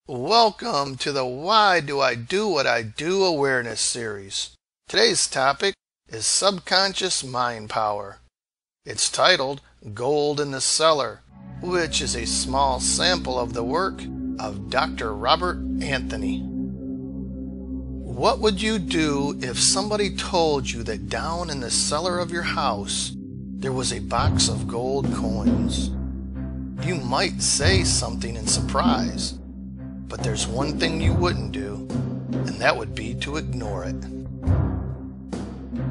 Welcome to the Why Do I Do What I Do awareness series. Today's topic is subconscious mind power. It's titled Gold in the Cellar, which is a small sample of the work of Dr. Robert Anthony. What would you do if somebody told you that down in the cellar of your house there was a box of gold coins? You might say something in surprise. But there's one thing you wouldn't do, and that would be to ignore it.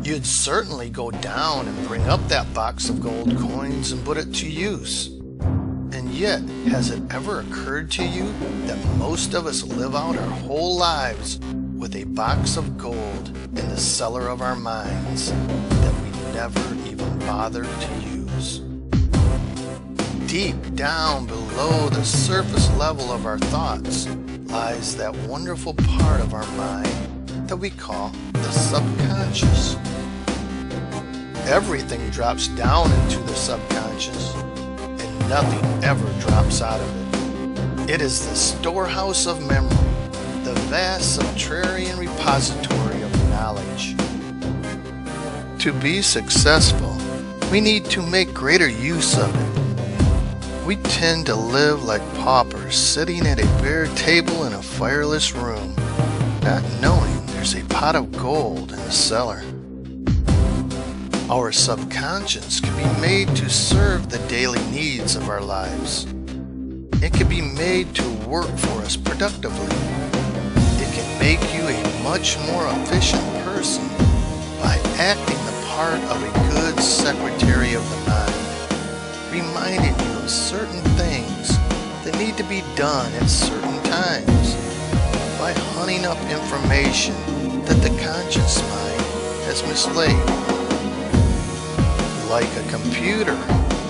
You'd certainly go down and bring up that box of gold coins and put it to use. And yet, has it ever occurred to you that most of us live out our whole lives with a box of gold in the cellar of our minds that we never even bothered to use? Deep down below the surface level of our thoughts lies that wonderful part of our mind that we call the subconscious. Everything drops down into the subconscious, and nothing ever drops out of it. It is the storehouse of memory, the vast subterranean repository of knowledge. To be successful, we need to make greater use of it. We tend to live like paupers sitting at a bare table in a fireless room, not knowing there's a pot of gold in the cellar. Our subconscious can be made to serve the daily needs of our lives. It can be made to work for us productively. It can make you a much more efficient person by acting the part of a good secretary of the mind, reminding you of certain things that need to be done at certain times, by hunting up information that the conscious mind has mislaid. Like a computer,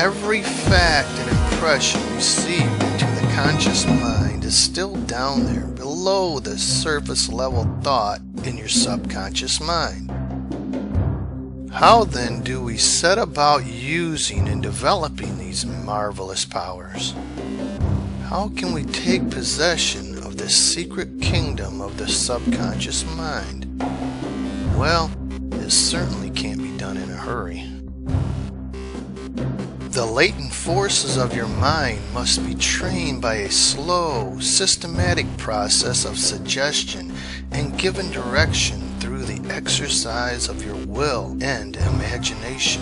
every fact and impression received into the conscious mind is still down there below the surface level thought in your subconscious mind. How then do we set about using and developing these marvelous powers? How can we take possession of this secret kingdom of the subconscious mind? Well, it certainly can't be done in a hurry. The latent forces of your mind must be trained by a slow, systematic process of suggestion and given direction through the exercise of your will and imagination.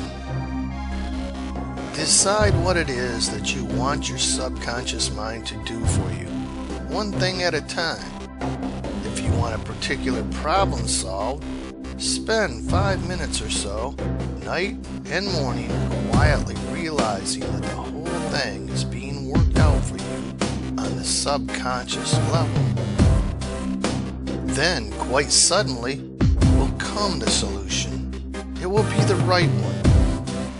Decide what it is that you want your subconscious mind to do for you, one thing at a time. If you want a particular problem solved, spend 5 minutes or so, night and morning, quietly realizing that the whole thing is being worked out for you on the subconscious level. Then, quite suddenly, will come the solution. It will be the right one,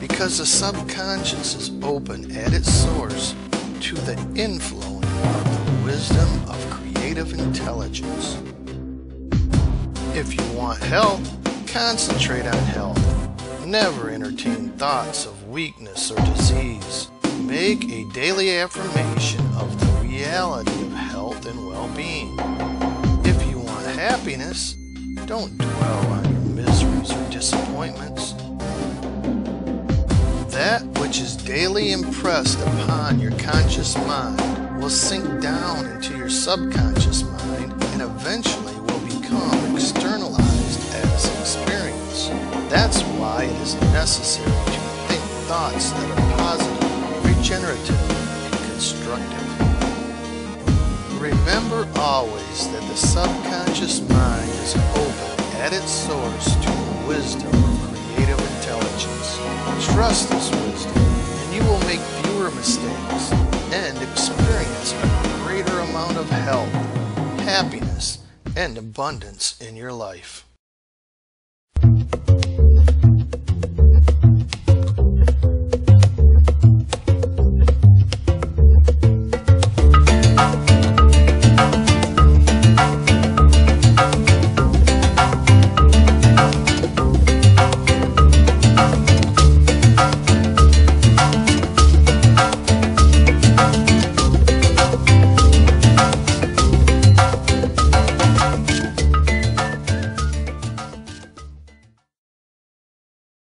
because the subconscious is open at its source to the inflowing of the wisdom of creative intelligence. If you want health, concentrate on health. Never entertain thoughts of weakness or disease. Make a daily affirmation of the reality of health and well-being. If you want happiness, don't dwell on your miseries or disappointments. That which is daily impressed upon your conscious mind will sink down into your subconscious mind and eventually will become externalized as experience. That's why it is necessary to think thoughts that are positive, regenerative, and constructive. Remember always that the subconscious mind is open at its source to the wisdom of creative intelligence. Trust this wisdom, and you will make fewer mistakes and experience a greater amount of health, happiness, and abundance in your life.